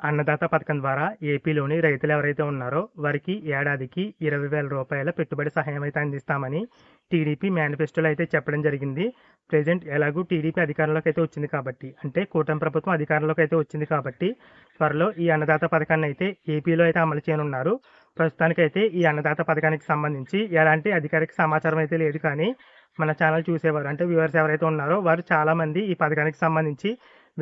అన్నదాత పథకం ద్వారా ఏపీలోని రైతులు ఎవరైతే ఉన్నారో వారికి ఏడాదికి 20,000 రూపాయల పెట్టుబడి సహాయం అయితే అందిస్తామని టీడీపీ మేనిఫెస్టోలో అయితే చెప్పడం జరిగింది. ప్రెజెంట్ ఎలాగూ టీడీపీ అధికారంలోకి అయితే వచ్చింది కాబట్టి, అంటే కూటమి ప్రభుత్వం అధికారంలోకి అయితే వచ్చింది కాబట్టి త్వరలో ఈ అన్నదాత పథకాన్ని అయితే ఏపీలో అయితే అమలు చేయనున్నారు. ప్రస్తుతానికైతే ఈ అన్నదాత పథకానికి సంబంధించి ఎలాంటి అధికారిక సమాచారం అయితే లేదు. కానీ మన ఛానల్ చూసేవారు అంటే వ్యూవర్స్ ఎవరైతే ఉన్నారో వారు చాలామంది ఈ పథకానికి సంబంధించి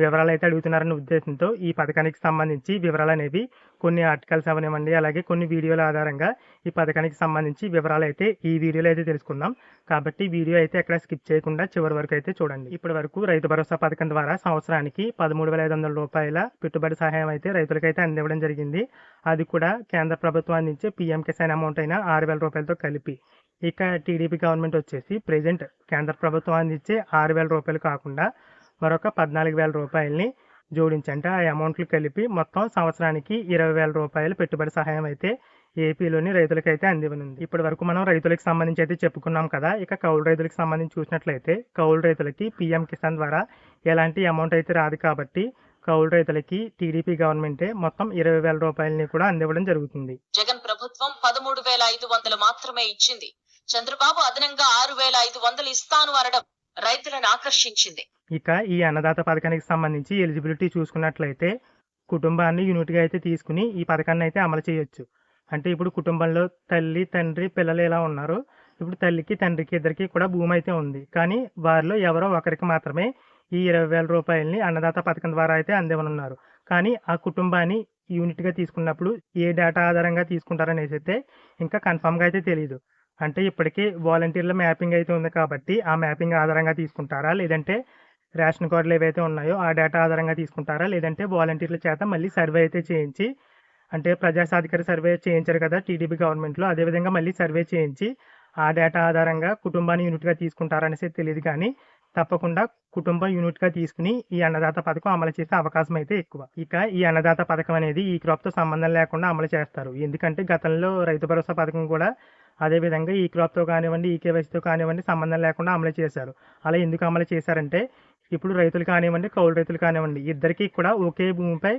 వివరాలు అయితే అడుగుతున్నారన్న ఉద్దేశంతో ఈ పథకానికి సంబంధించి వివరాలు అనేవి కొన్ని ఆర్టికల్స్ అవనివ్వండి, అలాగే కొన్ని వీడియోల ఆధారంగా ఈ పథకానికి సంబంధించి వివరాలు అయితే ఈ వీడియోలో అయితే తెలుసుకుందాం. కాబట్టి వీడియో అయితే ఎక్కడ స్కిప్ చేయకుండా చివరి వరకు అయితే చూడండి. ఇప్పటి వరకు రైతు భరోసా పథకం ద్వారా సంవత్సరానికి 13,500 రూపాయల పెట్టుబడి సహాయం అయితే రైతులకైతే అందివ్వడం జరిగింది. అది కూడా కేంద్ర ప్రభుత్వం అందించే పీఎం కిసాన్ అమౌంట్ అయిన 6,000 రూపాయలతో కలిపి. ఇక టీడీపీ గవర్నమెంట్ వచ్చేసి ప్రెజెంట్ కేంద్ర ప్రభుత్వం అందించే 6,000 రూపాయలు కాకుండా మరొక 14,000 రూపాయలని జోడించి, అంటే ఆ అమౌంట్లు కలిపి మొత్తం సంవత్సరానికి 20,000 రూపాయలు పెట్టుబడి సహాయం అయితే ఏపీలోని రైతులకైతే అందివ్వనుంది. ఇప్పటి వరకు మనం రైతులకు సంబంధించి అయితే చెప్పుకున్నాం కదా. ఇక కౌలు రైతులకు సంబంధించి చూసినట్లయితే కౌలు రైతులకి పీఎం కిసాన్ ద్వారా ఎలాంటి అమౌంట్ అయితే రాదు కాబట్టి కౌలు రైతులకి టీడీపీ గవర్నమెంటే మొత్తం 20,000 రూపాయలని కూడా అందివ్వడం జరుగుతుంది. జగన్ ప్రభుత్వం 13,500 మాత్రమే ఇచ్చింది. చంద్రబాబు అదనంగా 6,500 ఇస్తాను అనడం రైతులను ఆకర్షించింది. ఇక ఈ అన్నదాత పథకానికి సంబంధించి ఎలిజిబిలిటీ చూసుకున్నట్లయితే కుటుంబాన్ని యూనిట్గా అయితే తీసుకుని ఈ పథకాన్ని అయితే అమలు చేయొచ్చు. అంటే ఇప్పుడు కుటుంబంలో తల్లి, తండ్రి, పిల్లలు ఇలా ఉన్నారు. ఇప్పుడు తల్లికి, తండ్రికి ఇద్దరికి కూడా భూమి అయితే ఉంది. కానీ వారిలో ఎవరో ఒకరికి మాత్రమే ఈ 20,000 రూపాయలని అన్నదాత పథకం ద్వారా అయితే అందివ్వనున్నారు. కానీ ఆ కుటుంబాన్ని యూనిట్గా తీసుకున్నప్పుడు ఏ డేటా ఆధారంగా తీసుకుంటారనేసి అయితే ఇంకా కన్ఫామ్గా అయితే తెలియదు. అంటే ఇప్పటికీ వాలంటీర్ల మ్యాపింగ్ అయితే ఉంది కాబట్టి ఆ మ్యాపింగ్ ఆధారంగా తీసుకుంటారా, లేదంటే రేషన్ కార్డులు ఏవైతే ఉన్నాయో ఆ డేటా ఆధారంగా తీసుకుంటారా, లేదంటే వాలంటీర్ల చేత మళ్ళీ సర్వే అయితే చేయించి, అంటే ప్రజాసాధికార సర్వే చేయించారు కదా టీడీపీ గవర్నమెంట్లో, అదేవిధంగా మళ్ళీ సర్వే చేయించి ఆ డేటా ఆధారంగా కుటుంబాన్ని యూనిట్గా తీసుకుంటారనేసి తెలియదు. కానీ తప్పకుండా కుటుంబం యూనిట్గా తీసుకుని ఈ అన్నదాత పథకం అమలు చేసే అవకాశం అయితే ఎక్కువ. ఇక ఈ అన్నదాత పథకం అనేది ఈ క్రాప్తో సంబంధం లేకుండా అమలు చేస్తారు. ఎందుకంటే గతంలో రైతు భరోసా పథకం కూడా అదేవిధంగా ఈ క్రాప్తో కానివ్వండి, ఈ కేవైసీతో కానివ్వండి సంబంధం లేకుండా అమలు చేశారు. అలా ఎందుకు అమలు చేశారంటే ఇప్పుడు రైతులు కానివ్వండి, కౌలు రైతులు కానివ్వండి ఇద్దరికీ కూడా ఒకే భూమిపై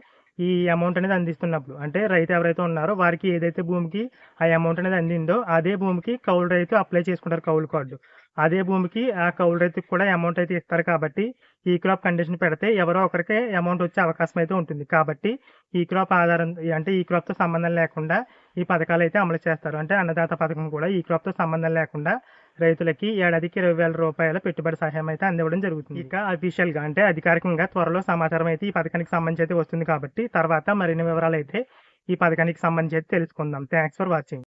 ఈ అమౌంట్ అనేది అందిస్తున్నప్పుడు, అంటే రైతు ఎవరైతే ఉన్నారో వారికి ఏదైతే భూమికి ఆ అమౌంట్ అనేది అందిందో అదే భూమికి కౌలు రైతు అప్లై చేసుకుంటారు కౌలు కార్డు. అదే భూమికి ఆ కౌలు రైతుకి కూడా అమౌంట్ అయితే ఇస్తారు. కాబట్టి ఈ క్రాప్ కండిషన్ పెడితే ఎవరో ఒకరికే అమౌంట్ వచ్చే అవకాశం అయితే ఉంటుంది. కాబట్టి ఈ క్రాప్ ఆధారం అంటే ఈ క్రాప్తో సంబంధం లేకుండా ఈ పథకాలు అయితే అమలు చేస్తారు. అంటే అన్నదాత పథకం కూడా ఈ క్రాప్తో సంబంధం లేకుండా రైతులకి ఏడాదికి 20,000 రూపాయల పెట్టుబడి సహాయం అయితే అందివ్వడం జరుగుతుంది. ఇక అఫీషియల్గా అంటే అధికారికంగా త్వరలో సమాచారం అయితే ఈ పథకానికి సంబంధించి అయితే వస్తుంది. కాబట్టి తర్వాత మరిన్ని వివరాలు అయితే ఈ పథకానికి సంబంధించి అయితే తెలుసుకుందాం. Thanks for watching.